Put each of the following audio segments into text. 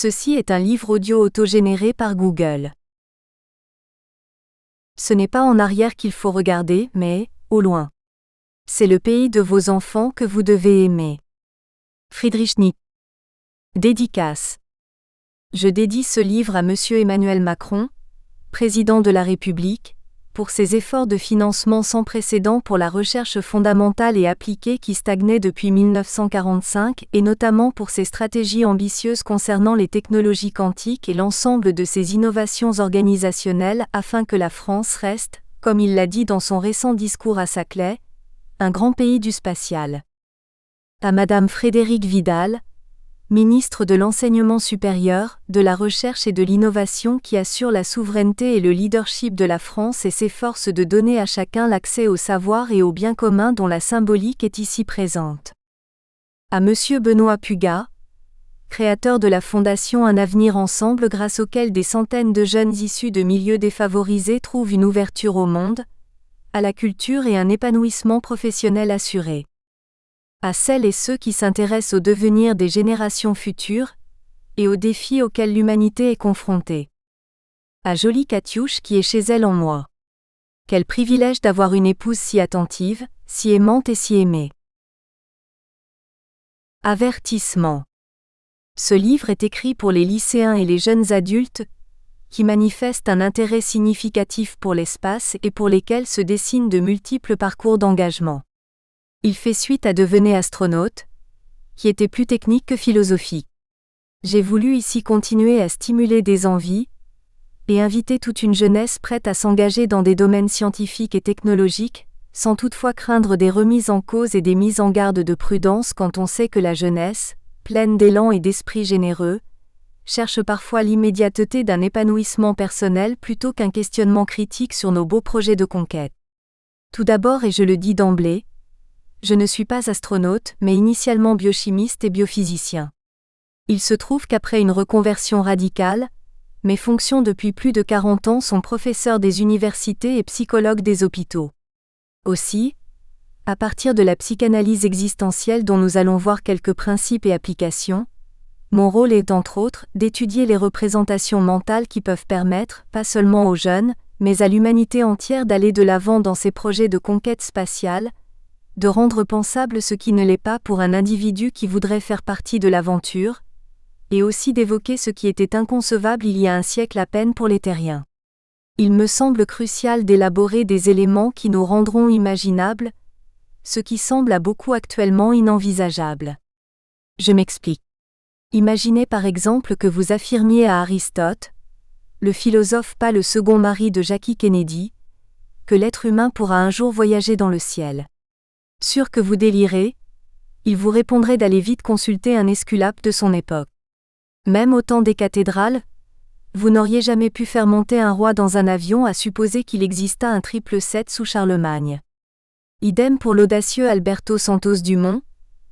Ceci est un livre audio autogénéré par Google. Ce n'est pas en arrière qu'il faut regarder, mais, au loin. C'est le pays de vos enfants que vous devez aimer. Friedrich Nietzsche. Dédicace. Je dédie ce livre à Monsieur Emmanuel Macron, président de la République, pour ses efforts de financement sans précédent pour la recherche fondamentale et appliquée qui stagnait depuis 1945 et notamment pour ses stratégies ambitieuses concernant les technologies quantiques et l'ensemble de ses innovations organisationnelles afin que la France reste, comme il l'a dit dans son récent discours à Saclay, un grand pays du spatial. À Madame Frédérique Vidal, ministre de l'Enseignement supérieur, de la Recherche et de l'Innovation qui assure la souveraineté et le leadership de la France et s'efforce de donner à chacun l'accès au savoir et au bien commun dont la symbolique est ici présente. À Monsieur Benoît Pugat, créateur de la fondation Un Avenir Ensemble grâce auquel des centaines de jeunes issus de milieux défavorisés trouvent une ouverture au monde, à la culture et un épanouissement professionnel assuré. À celles et ceux qui s'intéressent au devenir des générations futures et aux défis auxquels l'humanité est confrontée. À Jolie Catiouche qui est chez elle en moi. Quel privilège d'avoir une épouse si attentive, si aimante et si aimée. Avertissement. Ce livre est écrit pour les lycéens et les jeunes adultes qui manifestent un intérêt significatif pour l'espace et pour lesquels se dessinent de multiples parcours d'engagement. Il fait suite à Devenez astronaute, qui était plus technique que philosophique. J'ai voulu ici continuer à stimuler des envies et inviter toute une jeunesse prête à s'engager dans des domaines scientifiques et technologiques, sans toutefois craindre des remises en cause et des mises en garde de prudence quand on sait que la jeunesse, pleine d'élan et d'esprit généreux, cherche parfois l'immédiateté d'un épanouissement personnel plutôt qu'un questionnement critique sur nos beaux projets de conquête. Tout d'abord, et je le dis d'emblée, je ne suis pas astronaute, mais initialement biochimiste et biophysicien. Il se trouve qu'après une reconversion radicale, mes fonctions depuis plus de 40 ans sont professeur des universités et psychologue des hôpitaux. Aussi, à partir de la psychanalyse existentielle dont nous allons voir quelques principes et applications, mon rôle est entre autres d'étudier les représentations mentales qui peuvent permettre, pas seulement aux jeunes, mais à l'humanité entière d'aller de l'avant dans ses projets de conquête spatiale, de rendre pensable ce qui ne l'est pas pour un individu qui voudrait faire partie de l'aventure, et aussi d'évoquer ce qui était inconcevable il y a un siècle à peine pour les terriens. Il me semble crucial d'élaborer des éléments qui nous rendront imaginables, ce qui semble à beaucoup actuellement inenvisageable. Je m'explique. Imaginez par exemple que vous affirmiez à Aristote, le philosophe pas le second mari de Jackie Kennedy, que l'être humain pourra un jour voyager dans le ciel. Sûr que vous délirez, il vous répondrait d'aller vite consulter un esculape de son époque. Même au temps des cathédrales, vous n'auriez jamais pu faire monter un roi dans un avion à supposer qu'il exista un 777 sous Charlemagne. Idem pour l'audacieux Alberto Santos Dumont,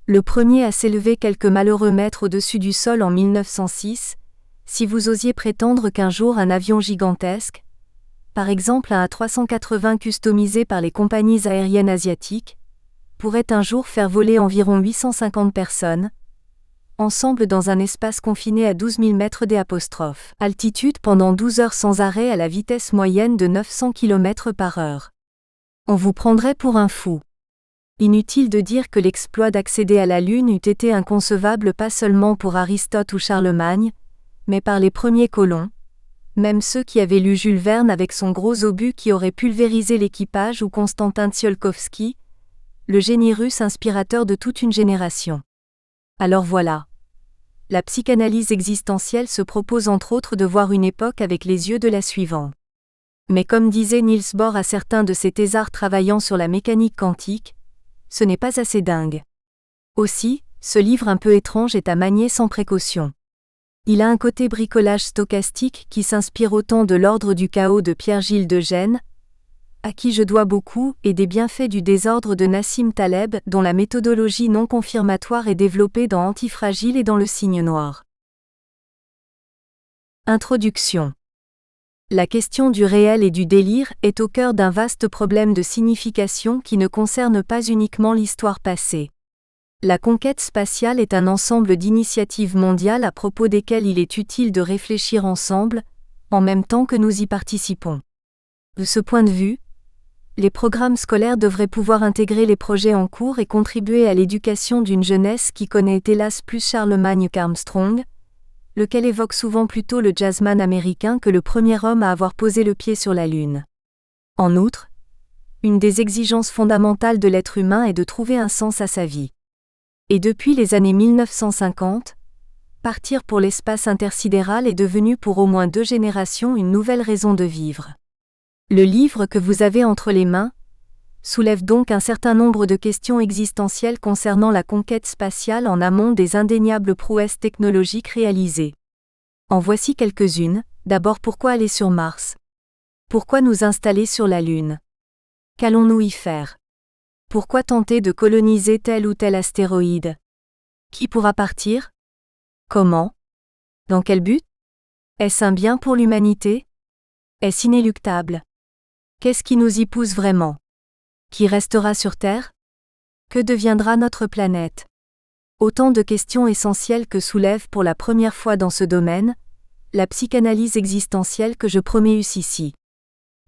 le premier à s'élever quelques malheureux mètres au-dessus du sol en 1906, si vous osiez prétendre qu'un jour un avion gigantesque, par exemple un A380 customisé par les compagnies aériennes asiatiques, pourrait un jour faire voler environ 850 personnes, ensemble dans un espace confiné à 12 000 mètres d'altitude pendant 12 heures sans arrêt à la vitesse moyenne de 900 km/h. On vous prendrait pour un fou. Inutile de dire que l'exploit d'accéder à la Lune eût été inconcevable pas seulement pour Aristote ou Charlemagne, mais par les premiers colons, même ceux qui avaient lu Jules Verne avec son gros obus qui aurait pulvérisé l'équipage ou Konstantin Tsiolkovsky, le génie russe inspirateur de toute une génération. Alors voilà. La psychanalyse existentielle se propose entre autres de voir une époque avec les yeux de la suivante. Mais comme disait Niels Bohr à certains de ses thésards travaillant sur la mécanique quantique, ce n'est pas assez dingue. Aussi, ce livre un peu étrange est à manier sans précaution. Il a un côté bricolage stochastique qui s'inspire autant de l'ordre du chaos de Pierre-Gilles de Gennes, à qui je dois beaucoup, et des bienfaits du désordre de Nassim Taleb, dont la méthodologie non confirmatoire est développée dans Antifragile et dans Le Cygne noir. Introduction. La question du réel et du délire est au cœur d'un vaste problème de signification qui ne concerne pas uniquement l'histoire passée. La conquête spatiale est un ensemble d'initiatives mondiales à propos desquelles il est utile de réfléchir ensemble, en même temps que nous y participons. De ce point de vue, les programmes scolaires devraient pouvoir intégrer les projets en cours et contribuer à l'éducation d'une jeunesse qui connaît hélas plus Charlemagne qu'Armstrong, lequel évoque souvent plutôt le jazzman américain que le premier homme à avoir posé le pied sur la Lune. En outre, une des exigences fondamentales de l'être humain est de trouver un sens à sa vie. Et depuis les années 1950, partir pour l'espace intersidéral est devenu pour au moins 2 générations une nouvelle raison de vivre. Le livre que vous avez entre les mains soulève donc un certain nombre de questions existentielles concernant la conquête spatiale en amont des indéniables prouesses technologiques réalisées. En voici quelques-unes. D'abord, pourquoi aller sur Mars? Pourquoi nous installer sur la Lune? Qu'allons-nous y faire? Pourquoi tenter de coloniser tel ou tel astéroïde? Qui pourra partir? Comment? Dans quel but? Est-ce un bien pour l'humanité? Est-ce inéluctable? Qu'est-ce qui nous y pousse vraiment? Qui restera sur Terre? Que deviendra notre planète? Autant de questions essentielles que soulève pour la première fois dans ce domaine la psychanalyse existentielle que je promeusse ici.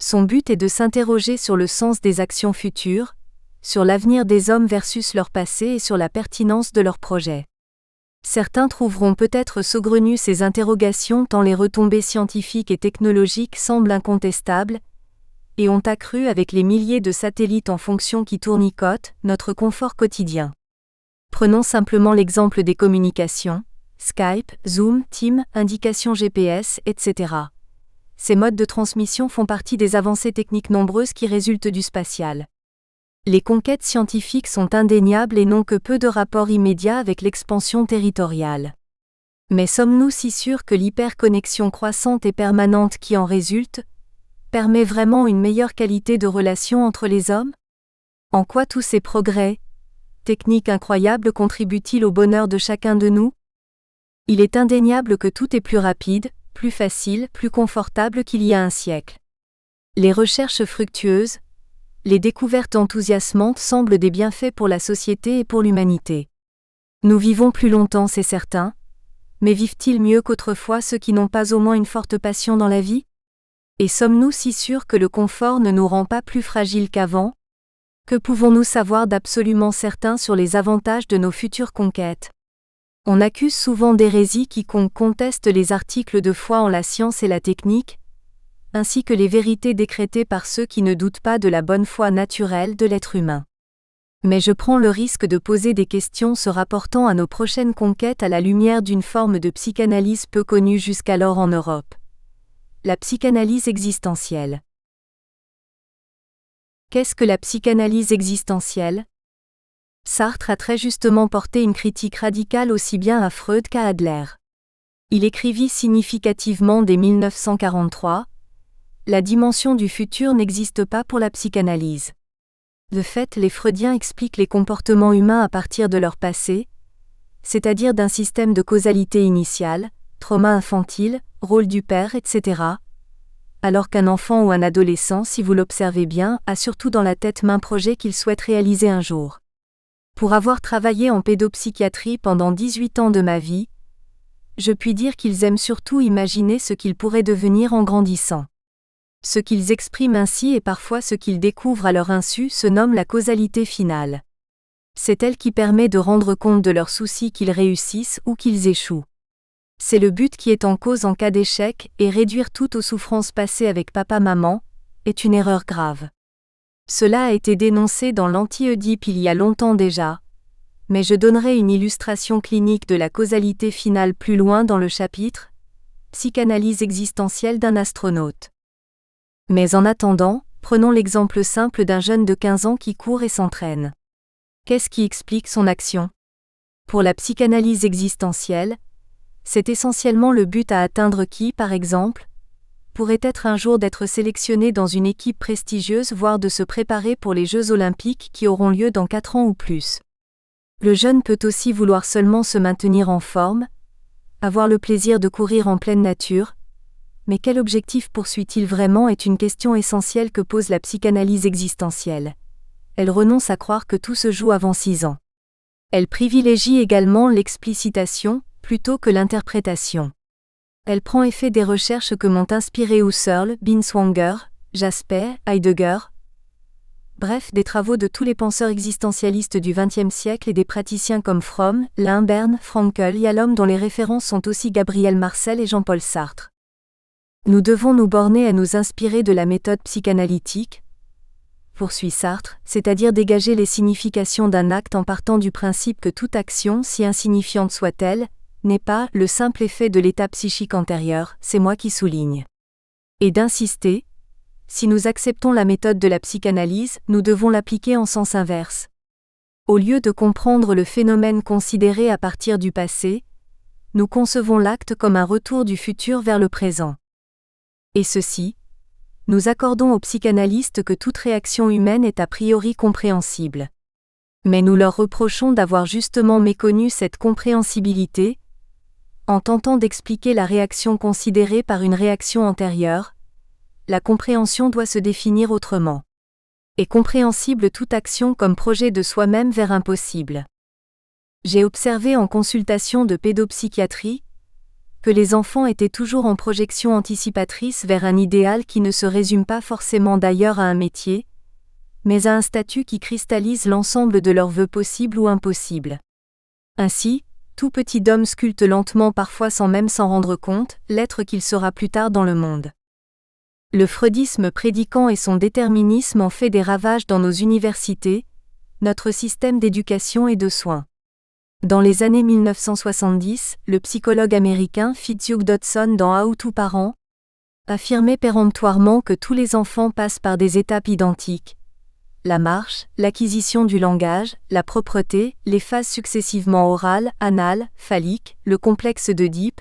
Son but est de s'interroger sur le sens des actions futures, sur l'avenir des hommes versus leur passé et sur la pertinence de leurs projets. Certains trouveront peut-être saugrenues ces interrogations tant les retombées scientifiques et technologiques semblent incontestables, et ont accru avec les milliers de satellites en fonction qui tournicotent notre confort quotidien. Prenons simplement l'exemple des communications, Skype, Zoom, Teams, indications GPS, etc. Ces modes de transmission font partie des avancées techniques nombreuses qui résultent du spatial. Les conquêtes scientifiques sont indéniables et n'ont que peu de rapport immédiat avec l'expansion territoriale. Mais sommes-nous si sûrs que l'hyperconnexion croissante et permanente qui en résulte permet vraiment une meilleure qualité de relation entre les hommes? En quoi tous ces progrès techniques incroyables contribuent-ils au bonheur de chacun de nous? Il est indéniable que tout est plus rapide, plus facile, plus confortable qu'il y a un siècle. Les recherches fructueuses, les découvertes enthousiasmantes semblent des bienfaits pour la société et pour l'humanité. Nous vivons plus longtemps, c'est certain, mais vivent-ils mieux qu'autrefois ceux qui n'ont pas au moins une forte passion dans la vie? Et sommes-nous si sûrs que le confort ne nous rend pas plus fragiles qu'avant? Que pouvons-nous savoir d'absolument certain sur les avantages de nos futures conquêtes? On accuse souvent d'hérésie quiconque conteste les articles de foi en la science et la technique, ainsi que les vérités décrétées par ceux qui ne doutent pas de la bonne foi naturelle de l'être humain. Mais je prends le risque de poser des questions se rapportant à nos prochaines conquêtes à la lumière d'une forme de psychanalyse peu connue jusqu'alors en Europe. La psychanalyse existentielle. Qu'est-ce que la psychanalyse existentielle? Sartre a très justement porté une critique radicale aussi bien à Freud qu'à Adler. Il écrivit significativement dès 1943 « La dimension du futur n'existe pas pour la psychanalyse. De fait, les Freudiens expliquent les comportements humains à partir de leur passé, c'est-à-dire d'un système de causalité initiale, trauma infantile, rôle du père, etc., alors qu'un enfant ou un adolescent, si vous l'observez bien, a surtout dans la tête maints projets qu'il souhaite réaliser un jour. Pour avoir travaillé en pédopsychiatrie pendant 18 ans de ma vie, je puis dire qu'ils aiment surtout imaginer ce qu'ils pourraient devenir en grandissant. Ce qu'ils expriment ainsi et parfois ce qu'ils découvrent à leur insu se nomme la causalité finale. C'est elle qui permet de rendre compte de leurs soucis qu'ils réussissent ou qu'ils échouent. C'est le but qui est en cause en cas d'échec, et réduire tout aux souffrances passées avec papa-maman est une erreur grave. Cela a été dénoncé dans l'Anti-Oedipe il y a longtemps déjà, mais je donnerai une illustration clinique de la causalité finale plus loin dans le chapitre « Psychanalyse existentielle d'un astronaute ». Mais en attendant, prenons l'exemple simple d'un jeune de 15 ans qui court et s'entraîne. Qu'est-ce qui explique son action? Pour la psychanalyse existentielle, c'est essentiellement le but à atteindre qui, par exemple, pourrait être un jour d'être sélectionné dans une équipe prestigieuse, voire de se préparer pour les Jeux Olympiques qui auront lieu dans 4 ans ou plus. Le jeune peut aussi vouloir seulement se maintenir en forme, avoir le plaisir de courir en pleine nature, mais quel objectif poursuit-il vraiment est une question essentielle que pose la psychanalyse existentielle. Elle renonce à croire que tout se joue avant 6 ans. Elle privilégie également l'explicitation, plutôt que l'interprétation. Elle prend effet des recherches que m'ont inspiré Husserl, Binswanger, Jasper, Heidegger, bref des travaux de tous les penseurs existentialistes du XXe siècle et des praticiens comme Fromm, Limburn, Frankl, Yalom dont les références sont aussi Gabriel Marcel et Jean-Paul Sartre. Nous devons nous borner à nous inspirer de la méthode psychanalytique, poursuit Sartre, c'est-à-dire dégager les significations d'un acte en partant du principe que toute action, si insignifiante soit-elle, n'est pas le simple effet de l'état psychique antérieur, c'est moi qui souligne. Et d'insister, si nous acceptons la méthode de la psychanalyse, nous devons l'appliquer en sens inverse. Au lieu de comprendre le phénomène considéré à partir du passé, nous concevons l'acte comme un retour du futur vers le présent. Et ceci, nous accordons aux psychanalystes que toute réaction humaine est a priori compréhensible. Mais nous leur reprochons d'avoir justement méconnu cette compréhensibilité, en tentant d'expliquer la réaction considérée par une réaction antérieure. La compréhension doit se définir autrement. Est compréhensible toute action comme projet de soi-même vers un possible. J'ai observé en consultation de pédopsychiatrie que les enfants étaient toujours en projection anticipatrice vers un idéal qui ne se résume pas forcément d'ailleurs à un métier, mais à un statut qui cristallise l'ensemble de leurs vœux possibles ou impossibles. Ainsi, tout petit homme sculpte lentement parfois sans même s'en rendre compte, l'être qu'il sera plus tard dans le monde. Le freudisme prédiquant et son déterminisme ont fait des ravages dans nos universités, notre système d'éducation et de soins. Dans les années 1970, le psychologue américain Fitzhugh Dodson dans How to Parent affirmait péremptoirement que tous les enfants passent par des étapes identiques. La marche, l'acquisition du langage, la propreté, les phases successivement orales, anales, phalliques, le complexe d'Oedipe,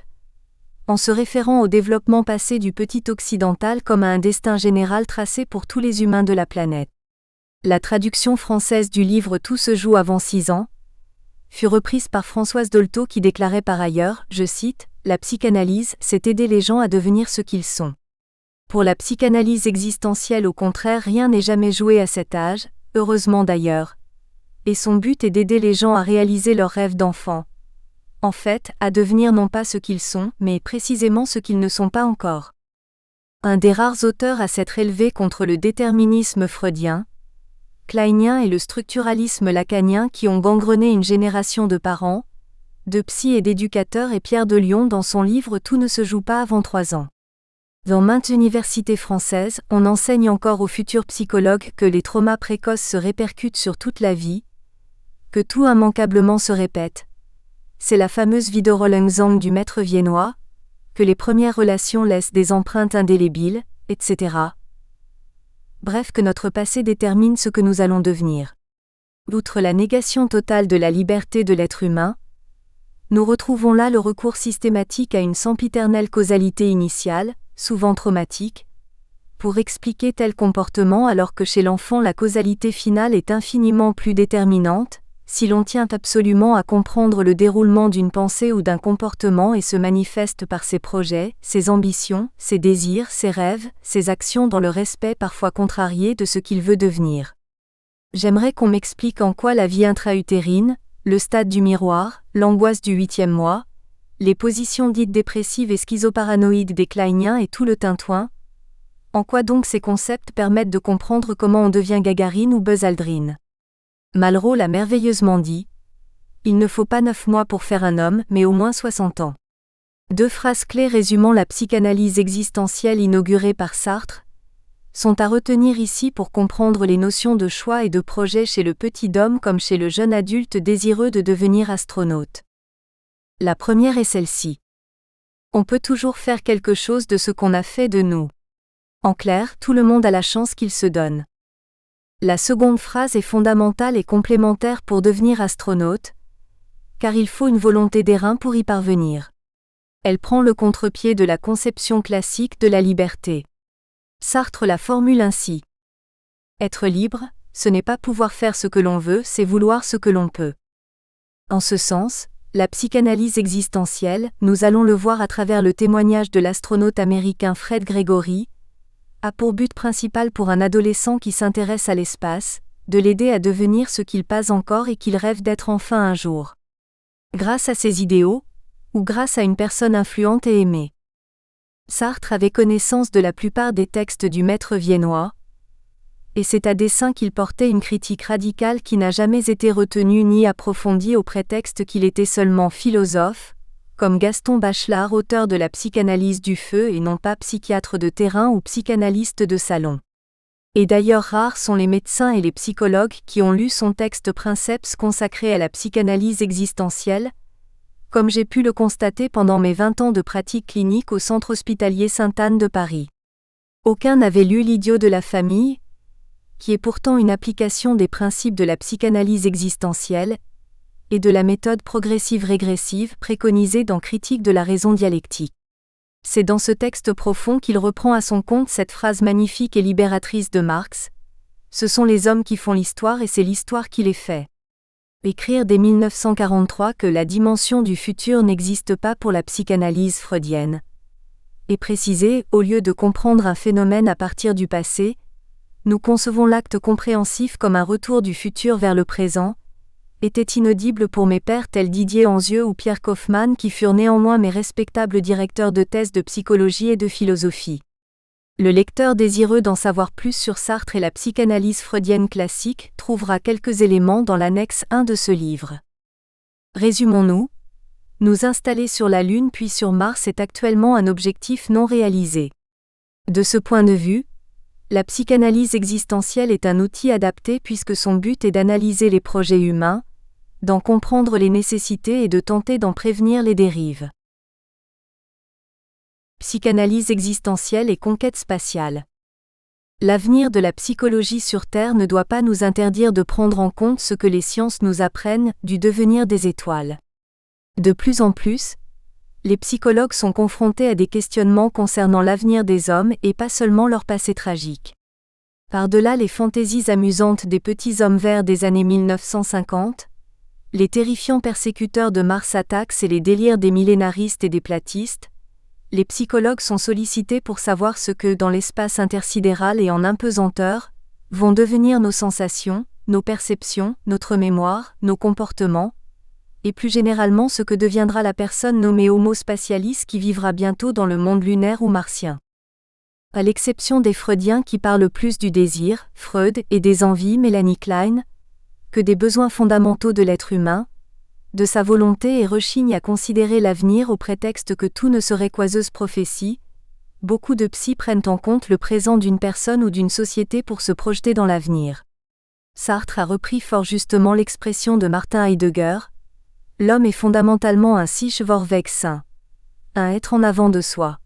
en se référant au développement passé du petit occidental comme à un destin général tracé pour tous les humains de la planète. La traduction française du livre Tout se joue avant 6 ans fut reprise par Françoise Dolto qui déclarait par ailleurs, je cite, « La psychanalyse, c'est aider les gens à devenir ce qu'ils sont. Pour la psychanalyse existentielle au contraire rien n'est jamais joué à cet âge, heureusement d'ailleurs. Et son but est d'aider les gens à réaliser leurs rêves d'enfant. En fait, à devenir non pas ce qu'ils sont, mais précisément ce qu'ils ne sont pas encore. » Un des rares auteurs à s'être élevé contre le déterminisme freudien, kleinien et le structuralisme lacanien qui ont gangrené une génération de parents, de psy et d'éducateurs est Pierre de Lion dans son livre Tout ne se joue pas avant 3 ans. Dans maintes universités françaises, on enseigne encore aux futurs psychologues que les traumas précoces se répercutent sur toute la vie, que tout immanquablement se répète. C'est la fameuse Wiederholungszang du maître viennois, que les premières relations laissent des empreintes indélébiles, etc. Bref, que notre passé détermine ce que nous allons devenir. Outre la négation totale de la liberté de l'être humain, nous retrouvons là le recours systématique à une sempiternelle causalité initiale, souvent traumatique, pour expliquer tel comportement alors que chez l'enfant la causalité finale est infiniment plus déterminante, si l'on tient absolument à comprendre le déroulement d'une pensée ou d'un comportement et se manifeste par ses projets, ses ambitions, ses désirs, ses rêves, ses actions dans le respect parfois contrarié de ce qu'il veut devenir. J'aimerais qu'on m'explique en quoi la vie intra-utérine, le stade du miroir, l'angoisse du 8e mois, les positions dites dépressives et schizoparanoïdes des kleiniens et tout le tintouin, en quoi donc ces concepts permettent de comprendre comment on devient Gagarine ou Buzz Aldrin. Malraux l'a merveilleusement dit. Il ne faut pas 9 mois pour faire un homme, mais au moins 60 ans. 2 phrases clés résumant la psychanalyse existentielle inaugurée par Sartre sont à retenir ici pour comprendre les notions de choix et de projet chez le petit homme comme chez le jeune adulte désireux de devenir astronaute. La première est celle-ci. On peut toujours faire quelque chose de ce qu'on a fait de nous. En clair, tout le monde a la chance qu'il se donne. La seconde phrase est fondamentale et complémentaire pour devenir astronaute, car il faut une volonté d'airain pour y parvenir. Elle prend le contre-pied de la conception classique de la liberté. Sartre la formule ainsi. Être libre, ce n'est pas pouvoir faire ce que l'on veut, c'est vouloir ce que l'on peut. En ce sens, la psychanalyse existentielle, nous allons le voir à travers le témoignage de l'astronaute américain Fred Gregory, a pour but principal pour un adolescent qui s'intéresse à l'espace, de l'aider à devenir ce qu'il pas encore et qu'il rêve d'être enfin un jour. Grâce à ses idéaux, ou grâce à une personne influente et aimée. Sartre avait connaissance de la plupart des textes du maître viennois, et c'est à dessein qu'il portait une critique radicale qui n'a jamais été retenue ni approfondie au prétexte qu'il était seulement philosophe, comme Gaston Bachelard, auteur de la psychanalyse du feu et non pas psychiatre de terrain ou psychanalyste de salon. Et d'ailleurs rares sont les médecins et les psychologues qui ont lu son texte Princeps consacré à la psychanalyse existentielle, comme j'ai pu le constater pendant mes 20 ans de pratique clinique au centre hospitalier Sainte-Anne de Paris. Aucun n'avait lu L'idiot de la famille, qui est pourtant une application des principes de la psychanalyse existentielle et de la méthode progressive-régressive préconisée dans Critique de la raison dialectique. C'est dans ce texte profond qu'il reprend à son compte cette phrase magnifique et libératrice de Marx : « Ce sont les hommes qui font l'histoire et c'est l'histoire qui les fait ». Écrire dès 1943 que la dimension du futur n'existe pas pour la psychanalyse freudienne. Et préciser, au lieu de comprendre un phénomène à partir du passé, nous concevons l'acte compréhensif comme un retour du futur vers le présent, était inaudible pour mes pairs tels Didier Anzieux ou Pierre Kaufmann qui furent néanmoins mes respectables directeurs de thèse de psychologie et de philosophie. Le lecteur désireux d'en savoir plus sur Sartre et la psychanalyse freudienne classique trouvera quelques éléments dans l'annexe 1 de ce livre. Résumons-nous. Nous installer sur la Lune puis sur Mars est actuellement un objectif non réalisé. De ce point de vue, la psychanalyse existentielle est un outil adapté puisque son but est d'analyser les projets humains, d'en comprendre les nécessités et de tenter d'en prévenir les dérives. Psychanalyse existentielle et conquête spatiale. L'avenir de la psychologie sur Terre ne doit pas nous interdire de prendre en compte ce que les sciences nous apprennent du devenir des étoiles. De plus en plus, les psychologues sont confrontés à des questionnements concernant l'avenir des hommes et pas seulement leur passé tragique. Par-delà les fantaisies amusantes des petits hommes verts des années 1950, les terrifiants persécuteurs de Mars Attacks et les délires des millénaristes et des platistes, les psychologues sont sollicités pour savoir ce que, dans l'espace intersidéral et en impesanteur, vont devenir nos sensations, nos perceptions, notre mémoire, nos comportements, et plus généralement ce que deviendra la personne nommée Homo spatialis qui vivra bientôt dans le monde lunaire ou martien. À l'exception des Freudiens qui parlent plus du désir, Freud, et des envies, Mélanie Klein, que des besoins fondamentaux de l'être humain, de sa volonté et rechignent à considérer l'avenir au prétexte que tout ne serait qu'oiseuse prophétie, beaucoup de psys prennent en compte le présent d'une personne ou d'une société pour se projeter dans l'avenir. Sartre a repris fort justement l'expression de Martin Heidegger : l'homme est fondamentalement un Sich-Vorweg sain, un être en avant de soi.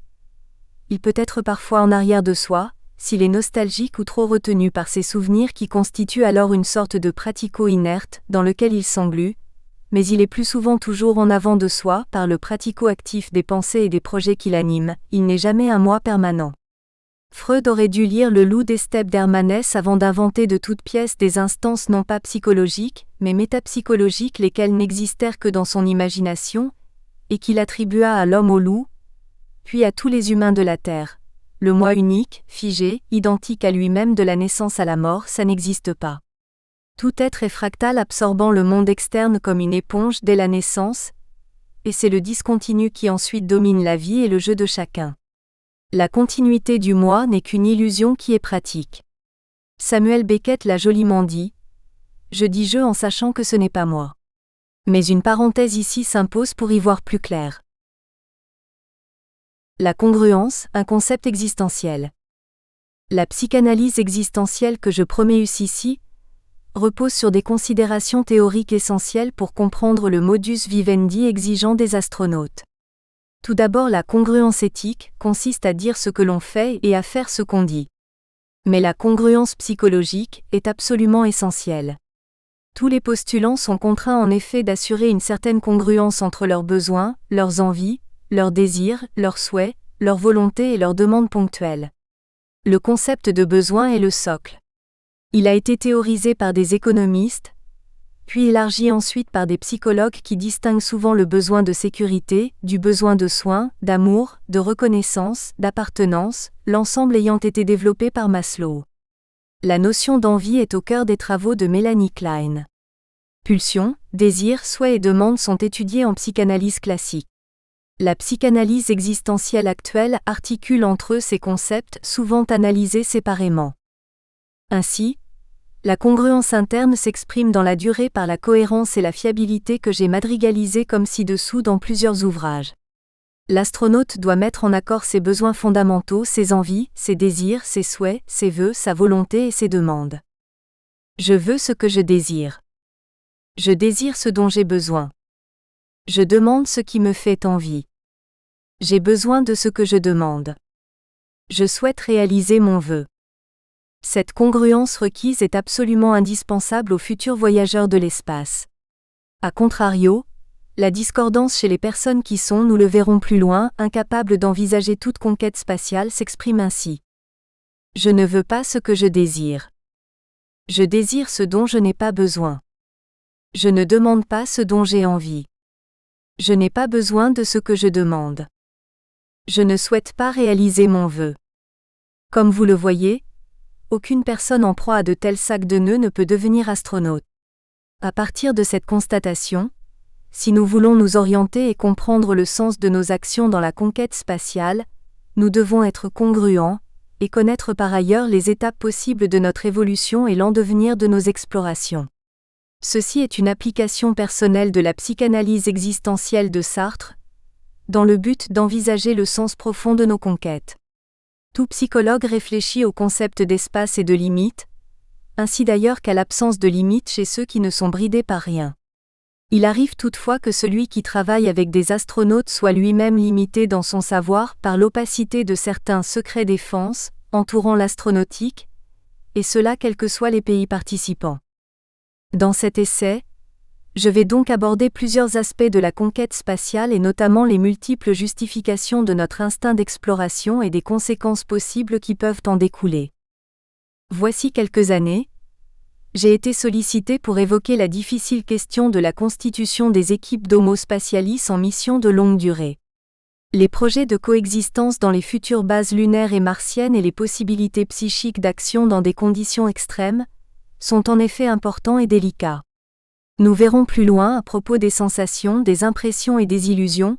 Il peut être parfois en arrière de soi, s'il est nostalgique ou trop retenu par ses souvenirs qui constituent alors une sorte de pratico-inerte dans lequel il s'englue, mais il est plus souvent toujours en avant de soi par le pratico-actif des pensées et des projets qui l'animent, il n'est jamais un moi permanent. Freud aurait dû lire Le loup des steppes d'Hermanès avant d'inventer de toutes pièces des instances non pas psychologiques, mais métapsychologiques lesquelles n'existèrent que dans son imagination, et qu'il attribua à l'homme au loup, puis à tous les humains de la Terre. Le moi unique, figé, identique à lui-même de la naissance à la mort, ça n'existe pas. Tout être est fractal absorbant le monde externe comme une éponge dès la naissance, et c'est le discontinu qui ensuite domine la vie et le jeu de chacun. La continuité du moi n'est qu'une illusion qui est pratique. Samuel Beckett l'a joliment dit : je dis je en sachant que ce n'est pas moi. Mais une parenthèse ici s'impose pour y voir plus clair. La congruence, un concept existentiel. La psychanalyse existentielle que je promets ici repose sur des considérations théoriques essentielles pour comprendre le modus vivendi exigeant des astronautes. Tout d'abord, la congruence éthique consiste à dire ce que l'on fait et à faire ce qu'on dit. Mais la congruence psychologique est absolument essentielle. Tous les postulants sont contraints en effet d'assurer une certaine congruence entre leurs besoins, leurs envies, leurs désirs, leurs souhaits, leurs volontés et leurs demandes ponctuelles. Le concept de besoin est le socle. Il a été théorisé par des économistes, puis élargi ensuite par des psychologues qui distinguent souvent le besoin de sécurité, du besoin de soins, d'amour, de reconnaissance, d'appartenance, l'ensemble ayant été développé par Maslow. La notion d'envie est au cœur des travaux de Melanie Klein. Pulsion, désir, souhait et demande sont étudiés en psychanalyse classique. La psychanalyse existentielle actuelle articule entre eux ces concepts souvent analysés séparément. Ainsi, la congruence interne s'exprime dans la durée par la cohérence et la fiabilité que j'ai madrigalisées comme ci-dessous dans plusieurs ouvrages. L'astronaute doit mettre en accord ses besoins fondamentaux, ses envies, ses désirs, ses souhaits, ses vœux, sa volonté et ses demandes. Je veux ce que je désire. Je désire ce dont j'ai besoin. Je demande ce qui me fait envie. J'ai besoin de ce que je demande. Je souhaite réaliser mon vœu. Cette congruence requise est absolument indispensable aux futurs voyageurs de l'espace. A contrario, la discordance chez les personnes qui sont, nous le verrons plus loin, incapables d'envisager toute conquête spatiale s'exprime ainsi. Je ne veux pas ce que je désire. Je désire ce dont je n'ai pas besoin. Je ne demande pas ce dont j'ai envie. Je n'ai pas besoin de ce que je demande. Je ne souhaite pas réaliser mon vœu. Comme vous le voyez, aucune personne en proie à de tels sacs de nœuds ne peut devenir astronaute. À partir de cette constatation, si nous voulons nous orienter et comprendre le sens de nos actions dans la conquête spatiale, nous devons être congruents, et connaître par ailleurs les étapes possibles de notre évolution et l'endevenir de nos explorations. Ceci est une application personnelle de la psychanalyse existentielle de Sartre, dans le but d'envisager le sens profond de nos conquêtes. Tout psychologue réfléchit au concept d'espace et de limite, ainsi d'ailleurs qu'à l'absence de limite chez ceux qui ne sont bridés par rien. Il arrive toutefois que celui qui travaille avec des astronautes soit lui-même limité dans son savoir par l'opacité de certains secrets défense entourant l'astronautique, et cela quels que soient les pays participants. Dans cet essai, je vais donc aborder plusieurs aspects de la conquête spatiale et notamment les multiples justifications de notre instinct d'exploration et des conséquences possibles qui peuvent en découler. Voici quelques années, j'ai été sollicité pour évoquer la difficile question de la constitution des équipes d'Homo Spatialis en mission de longue durée. Les projets de coexistence dans les futures bases lunaires et martiennes et les possibilités psychiques d'action dans des conditions extrêmes sont en effet importants et délicats. Nous verrons plus loin à propos des sensations, des impressions et des illusions,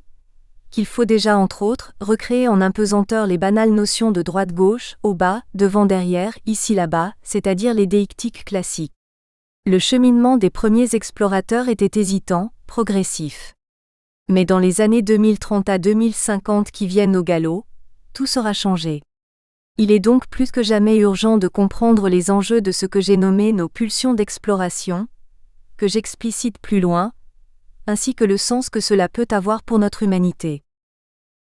qu'il faut déjà entre autres recréer en impesanteur les banales notions de droite-gauche, au bas, devant-derrière, ici-là-bas, c'est-à-dire les déictiques classiques. Le cheminement des premiers explorateurs était hésitant, progressif. Mais dans les années 2030 à 2050 qui viennent au galop, tout sera changé. Il est donc plus que jamais urgent de comprendre les enjeux de ce que j'ai nommé nos pulsions d'exploration, que j'explicite plus loin, ainsi que le sens que cela peut avoir pour notre humanité.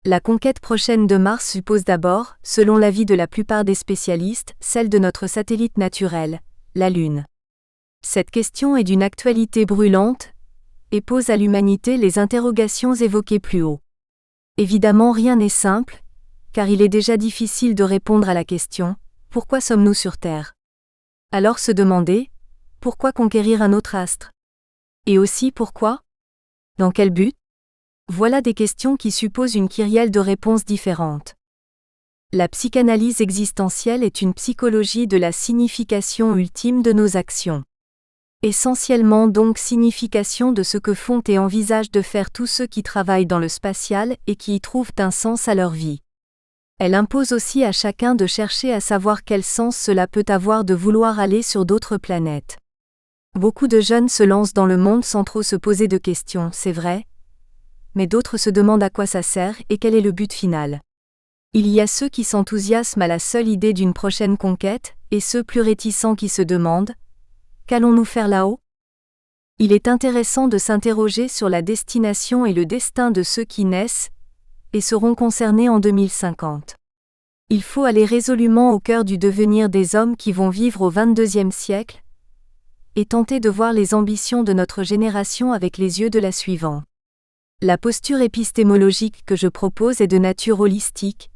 La conquête prochaine de Mars suppose d'abord, selon l'avis de la plupart des spécialistes, celle de notre satellite naturel, la Lune. Cette question est d'une actualité brûlante, et pose à l'humanité les interrogations évoquées plus haut. Évidemment rien n'est simple, car il est déjà difficile de répondre à la question « Pourquoi sommes-nous sur Terre ?» Alors se demander « Pourquoi conquérir un autre astre ?» Et aussi pourquoi ? Dans quel but ? Voilà des questions qui supposent une kyrielle de réponses différentes. La psychanalyse existentielle est une psychologie de la signification ultime de nos actions. Essentiellement donc signification de ce que font et envisagent de faire tous ceux qui travaillent dans le spatial et qui y trouvent un sens à leur vie. Elle impose aussi à chacun de chercher à savoir quel sens cela peut avoir de vouloir aller sur d'autres planètes. Beaucoup de jeunes se lancent dans le monde sans trop se poser de questions, c'est vrai, mais d'autres se demandent à quoi ça sert et quel est le but final. Il y a ceux qui s'enthousiasment à la seule idée d'une prochaine conquête, et ceux plus réticents qui se demandent « Qu'allons-nous faire là-haut ?» Il est intéressant de s'interroger sur la destination et le destin de ceux qui naissent et seront concernés en 2050. Il faut aller résolument au cœur du devenir des hommes qui vont vivre au XXIe siècle et tenter de voir les ambitions de notre génération avec les yeux de la suivante. La posture épistémologique que je propose est de nature holistique.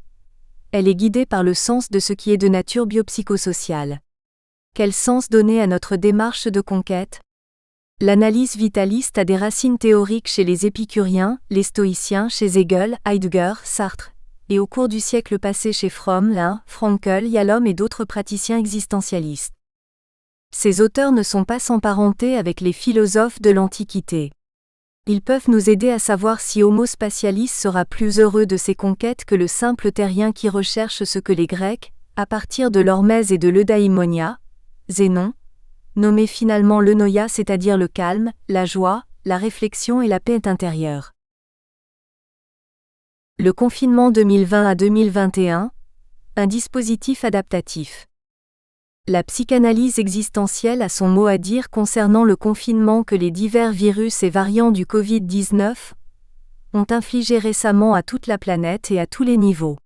Elle est guidée par le sens de ce qui est de nature biopsychosociale. Quel sens donner à notre démarche de conquête ? L'analyse vitaliste a des racines théoriques chez les épicuriens, les stoïciens chez Hegel, Heidegger, Sartre, et au cours du siècle passé chez Fromm, Frankl, Yalom et d'autres praticiens existentialistes. Ces auteurs ne sont pas sans parenté avec les philosophes de l'Antiquité. Ils peuvent nous aider à savoir si Homo spatialis sera plus heureux de ses conquêtes que le simple terrien qui recherche ce que les Grecs, à partir de l'hormèse et de l'eudaimonia, Zénon, nommaient finalement l'eunoia, c'est-à-dire le calme, la joie, la réflexion et la paix intérieure. Le confinement 2020 à 2021, un dispositif adaptatif. La psychanalyse existentielle a son mot à dire concernant le confinement que les divers virus et variants du Covid-19 ont infligé récemment à toute la planète et à tous les niveaux.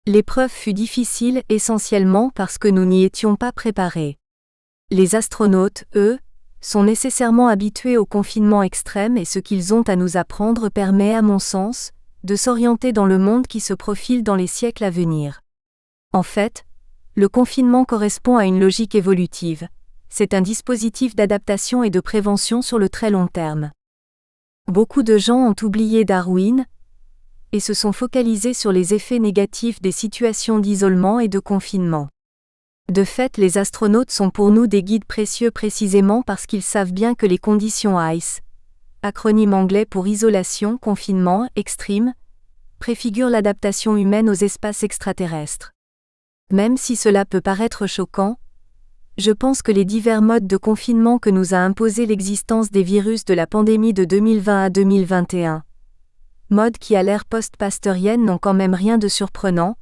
L'épreuve fut difficile essentiellement parce que nous n'y étions pas préparés. Les astronautes, eux, sont nécessairement habitués au confinement extrême et ce qu'ils ont à nous apprendre permet, à mon sens, de s'orienter dans le monde qui se profile dans les siècles à venir. En fait, le confinement correspond à une logique évolutive. C'est un dispositif d'adaptation et de prévention sur le très long terme. Beaucoup de gens ont oublié Darwin et se sont focalisés sur les effets négatifs des situations d'isolement et de confinement. De fait, les astronautes sont pour nous des guides précieux précisément parce qu'ils savent bien que les conditions ICE, acronyme anglais pour isolation, confinement, extreme, préfigurent l'adaptation humaine aux espaces extraterrestres. Même si cela peut paraître choquant, je pense que les divers modes de confinement que nous a imposé l'existence des virus de la pandémie de 2020 à 2021, modes qui à l'ère post-pasteurienne n'ont quand même rien de surprenant,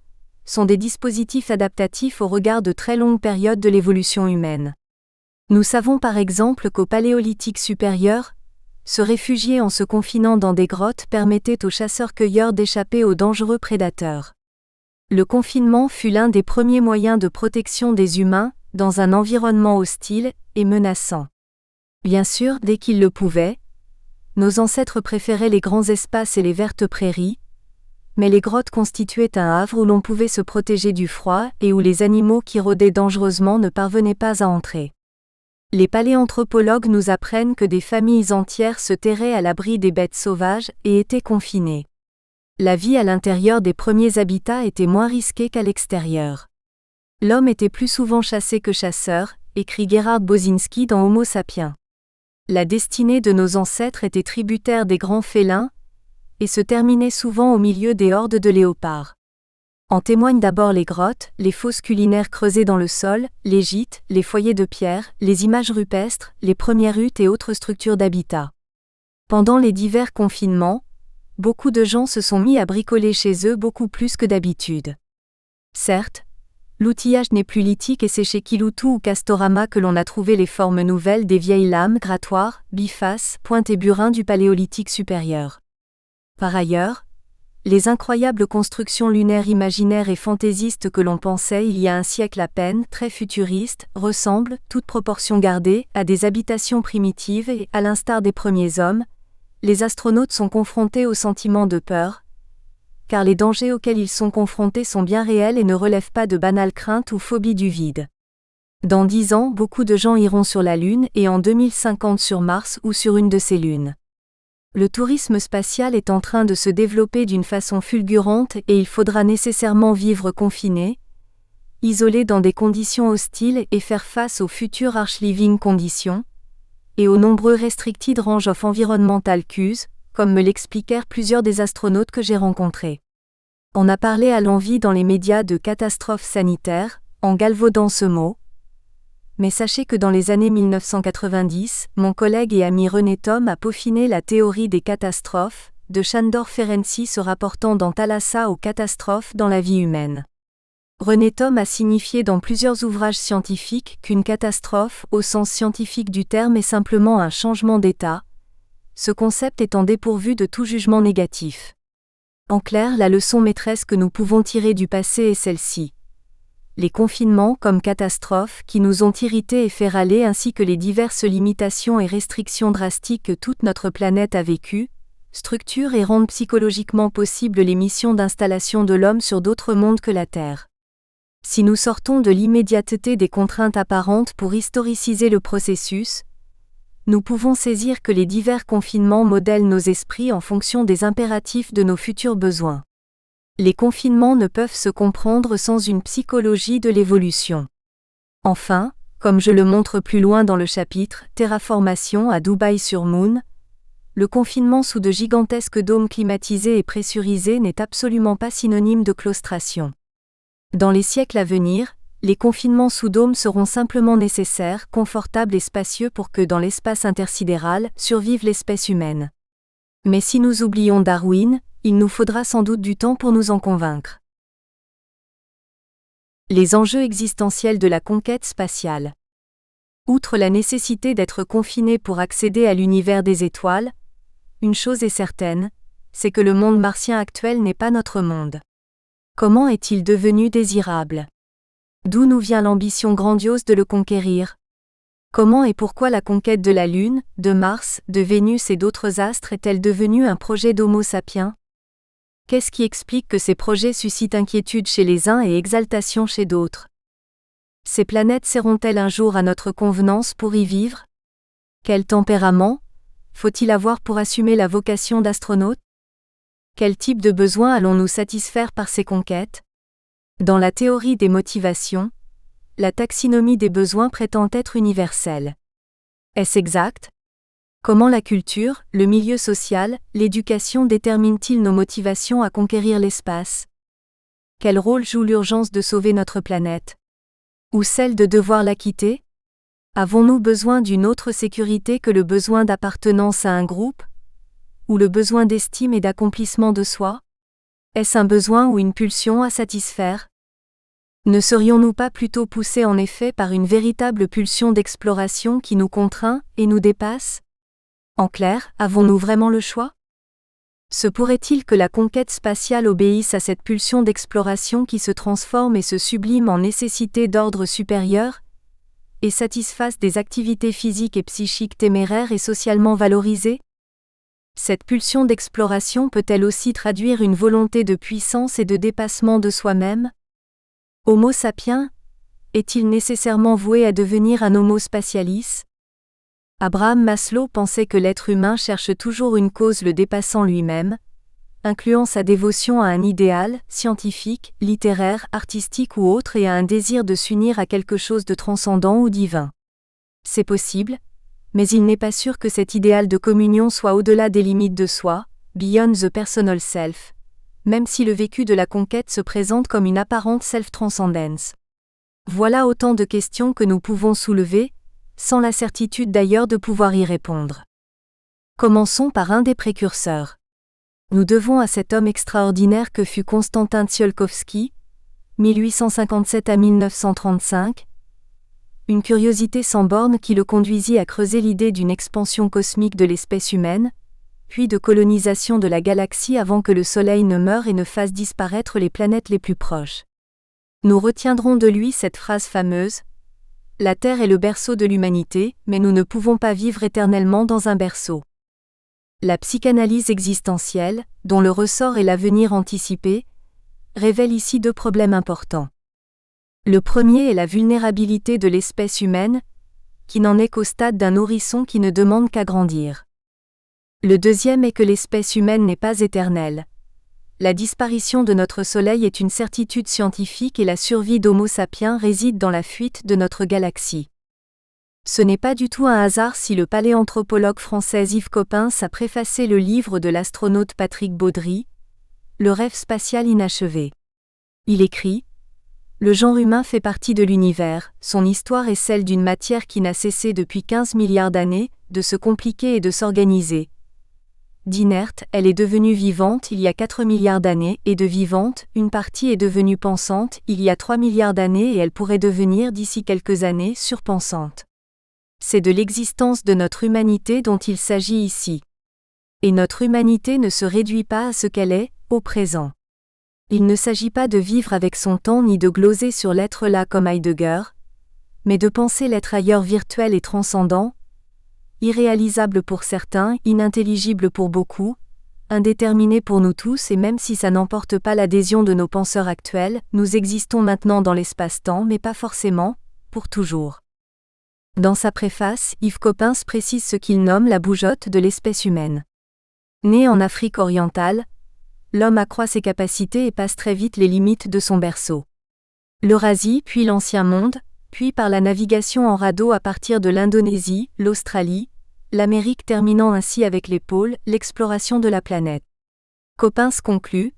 sont des dispositifs adaptatifs au regard de très longues périodes de l'évolution humaine. Nous savons par exemple qu'au Paléolithique supérieur, se réfugier en se confinant dans des grottes permettait aux chasseurs-cueilleurs d'échapper aux dangereux prédateurs. Le confinement fut l'un des premiers moyens de protection des humains, dans un environnement hostile et menaçant. Bien sûr, dès qu'ils le pouvaient, nos ancêtres préféraient les grands espaces et les vertes prairies, mais les grottes constituaient un havre où l'on pouvait se protéger du froid et où les animaux qui rôdaient dangereusement ne parvenaient pas à entrer. Les paléanthropologues nous apprennent que des familles entières se terraient à l'abri des bêtes sauvages et étaient confinées. La vie à l'intérieur des premiers habitats était moins risquée qu'à l'extérieur. L'homme était plus souvent chassé que chasseur, écrit Gerhard Bosinski dans Homo sapiens. La destinée de nos ancêtres était tributaire des grands félins, et se terminait souvent au milieu des hordes de léopards. En témoignent d'abord les grottes, les fosses culinaires creusées dans le sol, les gîtes, les foyers de pierre, les images rupestres, les premières huttes et autres structures d'habitat. Pendant les divers confinements, beaucoup de gens se sont mis à bricoler chez eux beaucoup plus que d'habitude. Certes, l'outillage n'est plus lithique et c'est chez Kiloutou ou Castorama que l'on a trouvé les formes nouvelles des vieilles lames grattoirs, bifaces, pointes et burins du Paléolithique supérieur. Par ailleurs, les incroyables constructions lunaires imaginaires et fantaisistes que l'on pensait il y a un siècle à peine, très futuristes, ressemblent, toute proportion gardée, à des habitations primitives et, à l'instar des premiers hommes, les astronautes sont confrontés au sentiment de peur, car les dangers auxquels ils sont confrontés sont bien réels et ne relèvent pas de banales craintes ou phobies du vide. Dans 10 ans, beaucoup de gens iront sur la Lune et en 2050 sur Mars ou sur une de ces lunes. Le tourisme spatial est en train de se développer d'une façon fulgurante et il faudra nécessairement vivre confiné, isolé dans des conditions hostiles et faire face aux futures harsh-living conditions, et aux nombreux restricted range of environmental cues, comme me l'expliquèrent plusieurs des astronautes que j'ai rencontrés. On a parlé à l'envi dans les médias de catastrophe sanitaire, en galvaudant ce mot. Mais sachez que dans les années 1990, mon collègue et ami René Thom a peaufiné la théorie des catastrophes, de Sándor Ferenczi se rapportant dans Thalassa aux catastrophes dans la vie humaine. René Thom a signifié dans plusieurs ouvrages scientifiques qu'une catastrophe, au sens scientifique du terme, est simplement un changement d'état, ce concept étant dépourvu de tout jugement négatif. En clair, la leçon maîtresse que nous pouvons tirer du passé est celle-ci. Les confinements comme catastrophes qui nous ont irrités et fait râler ainsi que les diverses limitations et restrictions drastiques que toute notre planète a vécues, structurent et rendent psychologiquement possible les missions d'installation de l'homme sur d'autres mondes que la Terre. Si nous sortons de l'immédiateté des contraintes apparentes pour historiciser le processus, nous pouvons saisir que les divers confinements modèlent nos esprits en fonction des impératifs de nos futurs besoins. Les confinements ne peuvent se comprendre sans une psychologie de l'évolution. Enfin, comme je le montre plus loin dans le chapitre « Terraformation à Dubaï-sur-Moon », le confinement sous de gigantesques dômes climatisés et pressurisés n'est absolument pas synonyme de claustration. Dans les siècles à venir, les confinements sous dômes seront simplement nécessaires, confortables et spacieux pour que, dans l'espace intersidéral, survive l'espèce humaine. Mais si nous oublions Darwin, il nous faudra sans doute du temps pour nous en convaincre. Les enjeux existentiels de la conquête spatiale. Outre la nécessité d'être confiné pour accéder à l'univers des étoiles, une chose est certaine, c'est que le monde martien actuel n'est pas notre monde. Comment est-il devenu désirable? D'où nous vient l'ambition grandiose de le conquérir? Comment et pourquoi la conquête de la Lune, de Mars, de Vénus et d'autres astres est-elle devenue un projet d'Homo sapiens? Qu'est-ce qui explique que ces projets suscitent inquiétude chez les uns et exaltation chez d'autres? Ces planètes seront-elles un jour à notre convenance pour y vivre? Quel tempérament faut-il avoir pour assumer la vocation d'astronaute? Quel type de besoins allons-nous satisfaire par ces conquêtes? Dans la théorie des motivations, la taxinomie des besoins prétend être universelle. Est-ce exact? Comment la culture, le milieu social, l'éducation déterminent-ils nos motivations à conquérir l'espace? Quel rôle joue l'urgence de sauver notre planète? Ou celle de devoir la quitter? Avons-nous besoin d'une autre sécurité que le besoin d'appartenance à un groupe? Ou le besoin d'estime et d'accomplissement de soi? Est-ce un besoin ou une pulsion à satisfaire? Ne serions-nous pas plutôt poussés en effet par une véritable pulsion d'exploration qui nous contraint et nous dépasse? En clair, avons-nous vraiment le choix? Se pourrait-il que la conquête spatiale obéisse à cette pulsion d'exploration qui se transforme et se sublime en nécessité d'ordre supérieur, et satisfasse des activités physiques et psychiques téméraires et socialement valorisées? Cette pulsion d'exploration peut-elle aussi traduire une volonté de puissance et de dépassement de soi-même? Homo sapiens est-il nécessairement voué à devenir un Homo spatialis? Abraham Maslow pensait que l'être humain cherche toujours une cause le dépassant lui-même, incluant sa dévotion à un idéal, scientifique, littéraire, artistique ou autre et à un désir de s'unir à quelque chose de transcendant ou divin. C'est possible, mais il n'est pas sûr que cet idéal de communion soit au-delà des limites de soi, beyond the personal self, même si le vécu de la conquête se présente comme une apparente self-transcendence. Voilà autant de questions que nous pouvons soulever, sans la certitude d'ailleurs de pouvoir y répondre. Commençons par un des précurseurs. Nous devons à cet homme extraordinaire que fut Konstantin Tsiolkovsky, 1857 à 1935, une curiosité sans borne qui le conduisit à creuser l'idée d'une expansion cosmique de l'espèce humaine, puis de colonisation de la galaxie avant que le Soleil ne meure et ne fasse disparaître les planètes les plus proches. Nous retiendrons de lui cette phrase fameuse: « La Terre est le berceau de l'humanité, mais nous ne pouvons pas vivre éternellement dans un berceau. » La psychanalyse existentielle, dont le ressort est l'avenir anticipé, révèle ici deux problèmes importants. Le premier est la vulnérabilité de l'espèce humaine, qui n'en est qu'au stade d'un nourrisson qui ne demande qu'à grandir. Le deuxième est que l'espèce humaine n'est pas éternelle. La disparition de notre Soleil est une certitude scientifique et la survie d'Homo sapiens réside dans la fuite de notre galaxie. Ce n'est pas du tout un hasard si le paléanthropologue français Yves Coppens a préfacé le livre de l'astronaute Patrick Baudry, Le rêve spatial inachevé. Il écrit: « Le genre humain fait partie de l'univers, son histoire est celle d'une matière qui n'a cessé depuis 15 milliards d'années de se compliquer et de s'organiser. D'inerte, elle est devenue vivante il y a 4 milliards d'années, et de vivante, une partie est devenue pensante il y a 3 milliards d'années et elle pourrait devenir d'ici quelques années surpensante. C'est de l'existence de notre humanité dont il s'agit ici. Et notre humanité ne se réduit pas à ce qu'elle est, au présent. Il ne s'agit pas de vivre avec son temps ni de gloser sur l'être là comme Heidegger, mais de penser l'être ailleurs virtuel et transcendant, irréalisable pour certains, inintelligible pour beaucoup, indéterminé pour nous tous et même si ça n'emporte pas l'adhésion de nos penseurs actuels, nous existons maintenant dans l'espace-temps mais pas forcément, pour toujours. Dans sa préface, Yves Coppens précise ce qu'il nomme la bougeotte de l'espèce humaine. Né en Afrique orientale, l'homme accroît ses capacités et passe très vite les limites de son berceau. L'Eurasie, puis l'Ancien Monde, puis par la navigation en radeau à partir de l'Indonésie, l'Australie, l'Amérique terminant ainsi avec les pôles, l'exploration de la planète. Coppens conclut,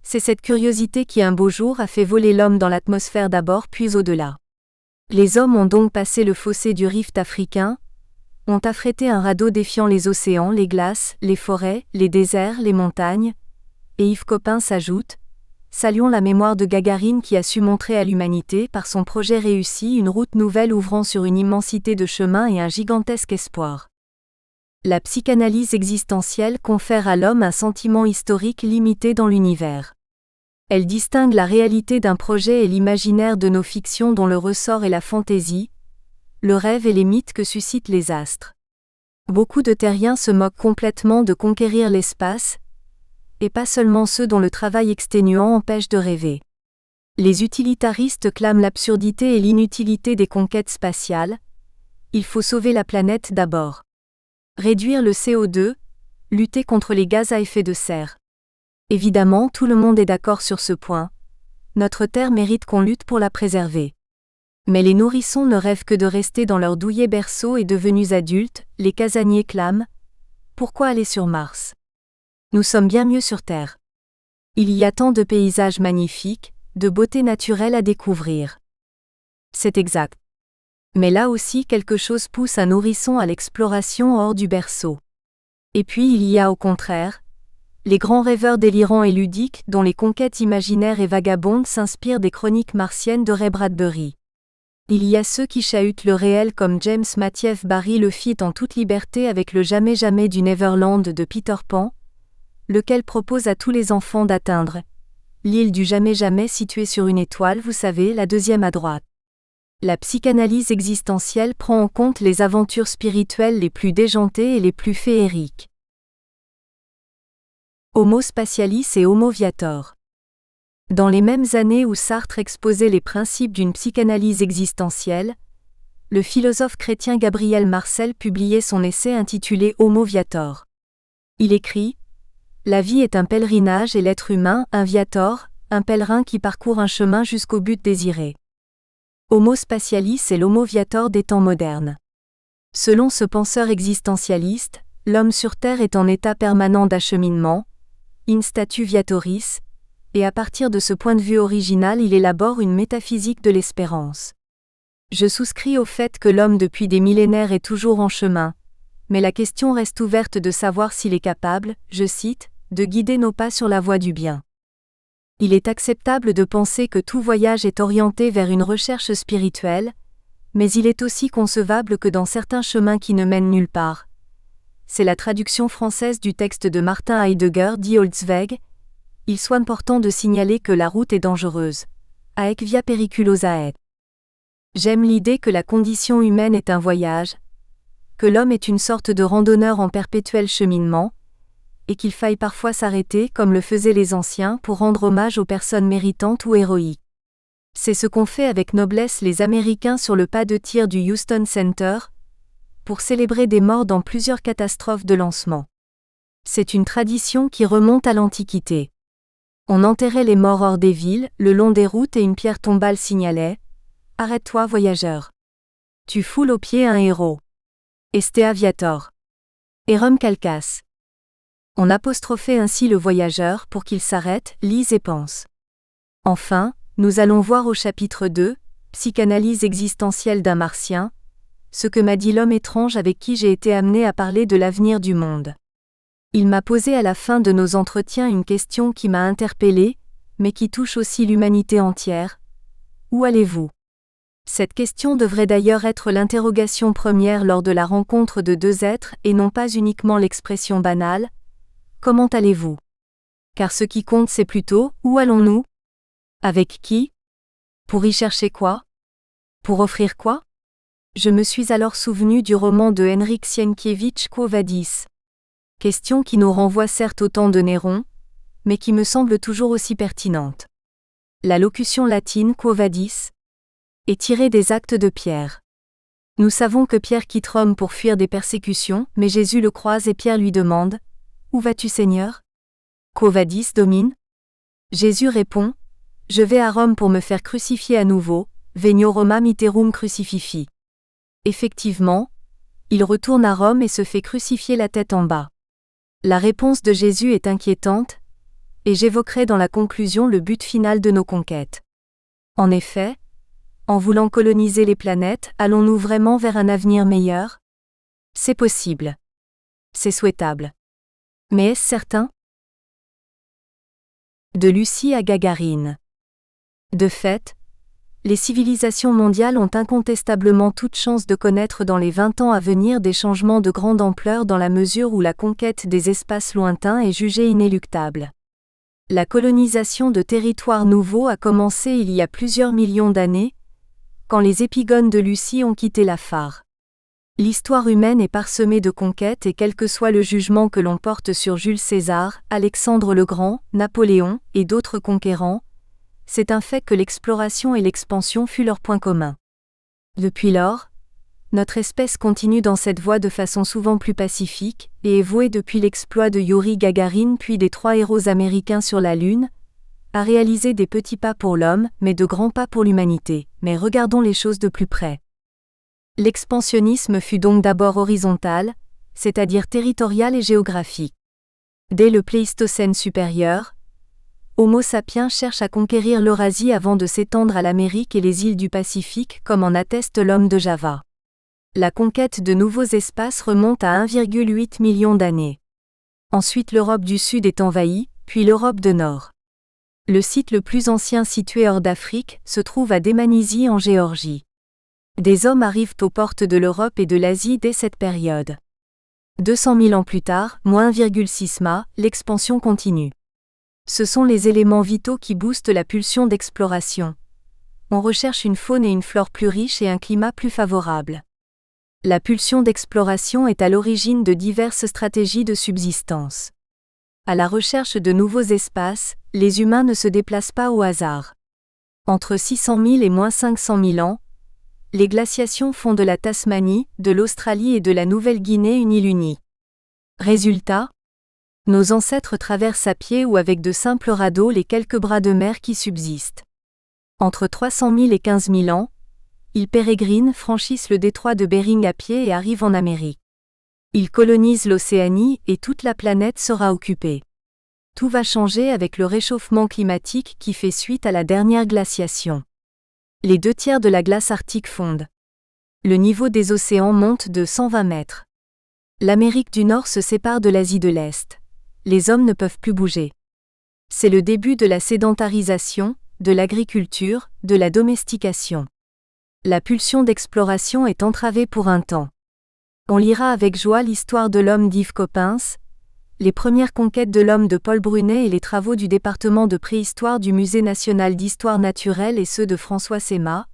c'est cette curiosité qui un beau jour a fait voler l'homme dans l'atmosphère d'abord puis au-delà. Les hommes ont donc passé le fossé du rift africain, ont affrété un radeau défiant les océans, les glaces, les forêts, les déserts, les montagnes, et Yves Coppens ajoute, saluons la mémoire de Gagarine qui a su montrer à l'humanité par son projet réussi une route nouvelle ouvrant sur une immensité de chemins et un gigantesque espoir. La psychanalyse existentielle confère à l'homme un sentiment historique limité dans l'univers. Elle distingue la réalité d'un projet et l'imaginaire de nos fictions dont le ressort est la fantaisie, le rêve et les mythes que suscitent les astres. Beaucoup de terriens se moquent complètement de conquérir l'espace, et pas seulement ceux dont le travail exténuant empêche de rêver. Les utilitaristes clament l'absurdité et l'inutilité des conquêtes spatiales. Il faut sauver la planète d'abord. Réduire le CO2, lutter contre les gaz à effet de serre. Évidemment, tout le monde est d'accord sur ce point. Notre Terre mérite qu'on lutte pour la préserver. Mais les nourrissons ne rêvent que de rester dans leur douillet berceau et devenus adultes, les casaniers clament. Pourquoi aller sur Mars ? Nous sommes bien mieux sur Terre. Il y a tant de paysages magnifiques, de beauté naturelle à découvrir. C'est exact. Mais là aussi quelque chose pousse un nourrisson à l'exploration hors du berceau. Et puis il y a au contraire, les grands rêveurs délirants et ludiques dont les conquêtes imaginaires et vagabondes s'inspirent des chroniques martiennes de Ray Bradbury. Il y a ceux qui chahutent le réel comme James Matthew Barrie le fit en toute liberté avec le Jamais Jamais du Neverland de Peter Pan, lequel propose à tous les enfants d'atteindre l'île du Jamais Jamais située sur une étoile, vous savez, la deuxième à droite. La psychanalyse existentielle prend en compte les aventures spirituelles les plus déjantées et les plus féeriques. Homo spatialis et Homo viator. Dans les mêmes années où Sartre exposait les principes d'une psychanalyse existentielle, le philosophe chrétien Gabriel Marcel publiait son essai intitulé Homo viator. Il écrit « La vie est un pèlerinage et l'être humain, un viator, un pèlerin qui parcourt un chemin jusqu'au but désiré. » Homo spatialis est l'homo viator des temps modernes. Selon ce penseur existentialiste, l'homme sur Terre est en état permanent d'acheminement, in statu viatoris, et à partir de ce point de vue original il élabore une métaphysique de l'espérance. Je souscris au fait que l'homme depuis des millénaires est toujours en chemin, mais la question reste ouverte de savoir s'il est capable, je cite, de guider nos pas sur la voie du bien. Il est acceptable de penser que tout voyage est orienté vers une recherche spirituelle, mais il est aussi concevable que dans certains chemins qui ne mènent nulle part. C'est la traduction française du texte de Martin Heidegger dit Holzweg. Il soit important de signaler que la route est dangereuse. Haec via periculosa est. J'aime l'idée que la condition humaine est un voyage, que l'homme est une sorte de randonneur en perpétuel cheminement, et qu'il faille parfois s'arrêter comme le faisaient les anciens pour rendre hommage aux personnes méritantes ou héroïques. C'est ce qu'ont fait avec noblesse les Américains sur le pas de tir du Houston Center, pour célébrer des morts dans plusieurs catastrophes de lancement. C'est une tradition qui remonte à l'Antiquité. On enterrait les morts hors des villes, le long des routes et une pierre tombale signalait « Arrête-toi voyageur. Tu foules aux pieds un héros. Estea viator. Erum calcas. » On apostrophait ainsi le voyageur pour qu'il s'arrête, lise et pense. Enfin, nous allons voir au chapitre 2, Psychanalyse existentielle d'un martien, ce que m'a dit l'homme étrange avec qui j'ai été amené à parler de l'avenir du monde. Il m'a posé à la fin de nos entretiens une question qui m'a interpellé, mais qui touche aussi l'humanité entière. Où allez-vous ? Cette question devrait d'ailleurs être l'interrogation première lors de la rencontre de deux êtres et non pas uniquement l'expression banale. Comment allez-vous ? Car ce qui compte c'est plutôt, où allons-nous ? Avec qui ? Pour y chercher quoi ? Pour offrir quoi ? Je me suis alors souvenu du roman de Henryk Sienkiewicz Quo Vadis. Question qui nous renvoie certes au temps de Néron, mais qui me semble toujours aussi pertinente. La locution latine Quo Vadis est tirée des Actes de Pierre. Nous savons que Pierre quitte Rome pour fuir des persécutions, mais Jésus le croise et Pierre lui demande « Où vas-tu Seigneur ? Quo vadis Domine? Jésus répond: Je vais à Rome pour me faire crucifier à nouveau, venio Romam iterum crucififi. Effectivement, il retourne à Rome et se fait crucifier la tête en bas. La réponse de Jésus est inquiétante, et j'évoquerai dans la conclusion le but final de nos conquêtes. En effet, en voulant coloniser les planètes, allons-nous vraiment vers un avenir meilleur? C'est possible. C'est souhaitable. Mais est-ce certain? De Lucie à Gagarine. De fait, les civilisations mondiales ont incontestablement toute chance de connaître dans les 20 ans à venir des changements de grande ampleur dans la mesure où la conquête des espaces lointains est jugée inéluctable. La colonisation de territoires nouveaux a commencé il y a plusieurs millions d'années, quand les épigones de Lucie ont quitté la Phare. L'histoire humaine est parsemée de conquêtes et quel que soit le jugement que l'on porte sur Jules César, Alexandre le Grand, Napoléon et d'autres conquérants, c'est un fait que l'exploration et l'expansion fut leur point commun. Depuis lors, notre espèce continue dans cette voie de façon souvent plus pacifique, et est vouée depuis l'exploit de Youri Gagarin puis des 3 héros américains sur la Lune, à réaliser des petits pas pour l'homme, mais de grands pas pour l'humanité. Mais regardons les choses de plus près. L'expansionnisme fut donc d'abord horizontal, c'est-à-dire territorial et géographique. Dès le Pléistocène supérieur, Homo sapiens cherche à conquérir l'Eurasie avant de s'étendre à l'Amérique et les îles du Pacifique comme en atteste l'homme de Java. La conquête de nouveaux espaces remonte à 1,8 million d'années. Ensuite l'Europe du Sud est envahie, puis l'Europe de Nord. Le site le plus ancien situé hors d'Afrique se trouve à Dmanisi en Géorgie. Des hommes arrivent aux portes de l'Europe et de l'Asie dès cette période. 200 000 ans plus tard, moins 1,6 ma, l'expansion continue. Ce sont les éléments vitaux qui boostent la pulsion d'exploration. On recherche une faune et une flore plus riches et un climat plus favorable. La pulsion d'exploration est à l'origine de diverses stratégies de subsistance. À la recherche de nouveaux espaces, les humains ne se déplacent pas au hasard. Entre 600 000 et moins 500 000 ans, les glaciations font de la Tasmanie, de l'Australie et de la Nouvelle-Guinée une île unie. Résultat, nos ancêtres traversent à pied ou avec de simples radeaux les quelques bras de mer qui subsistent. Entre 300 000 et 15 000 ans, ils pérégrinent, franchissent le détroit de Bering à pied et arrivent en Amérique. Ils colonisent l'Océanie et toute la planète sera occupée. Tout va changer avec le réchauffement climatique qui fait suite à la dernière glaciation. Les 2/3 de la glace arctique fondent. Le niveau des océans monte de 120 mètres. L'Amérique du Nord se sépare de l'Asie de l'Est. Les hommes ne peuvent plus bouger. C'est le début de la sédentarisation, de l'agriculture, de la domestication. La pulsion d'exploration est entravée pour un temps. On lira avec joie l'histoire de l'homme d'Yves Coppens, les premières conquêtes de l'homme de Paul Brunet et les travaux du département de préhistoire du Musée national d'histoire naturelle et ceux de François Séma,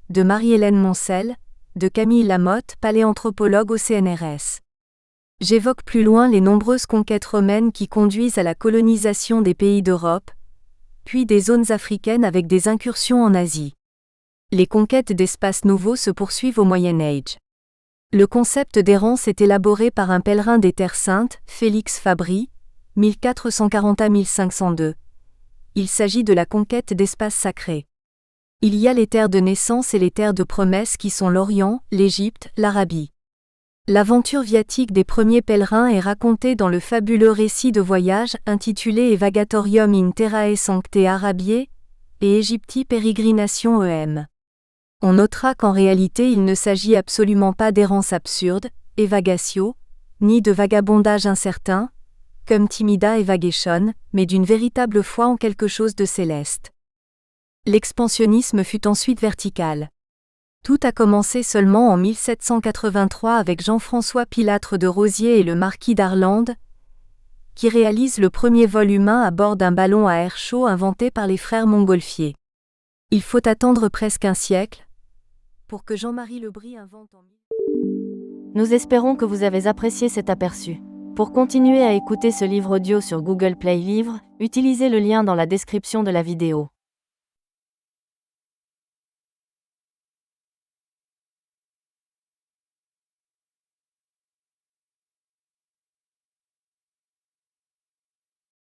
de Marie-Hélène Moncel, de Camille Lamotte, paléanthropologue au CNRS. J'évoque plus loin les nombreuses conquêtes romaines qui conduisent à la colonisation des pays d'Europe, puis des zones africaines avec des incursions en Asie. Les conquêtes d'espaces nouveaux se poursuivent au Moyen Âge. Le concept d'errance est élaboré par un pèlerin des Terres Saintes, Félix Fabry, 1440 à 1502. Il s'agit de la conquête d'espaces sacrés. Il y a les terres de naissance et les terres de promesse qui sont l'Orient, l'Égypte, l'Arabie. L'aventure viatique des premiers pèlerins est racontée dans le fabuleux récit de voyage intitulé Evagatorium in Terrae Sancte Arabiae et Egypti Peregrination em. On notera qu'en réalité il ne s'agit absolument pas d'errance absurde, evagatio, ni de vagabondage incertain, comme timida evagation, mais d'une véritable foi en quelque chose de céleste. L'expansionnisme fut ensuite vertical. Tout a commencé seulement en 1783 avec Jean-François Pilâtre de Rosiers et le marquis d'Arlande, qui réalisent le premier vol humain à bord d'un ballon à air chaud inventé par les frères Montgolfier. Il faut attendre presque un siècle pour que Jean-Marie Lebris invente en... Nous espérons que vous avez apprécié cet aperçu. Pour continuer à écouter ce livre audio sur Google Play Livres, utilisez le lien dans la description de la vidéo.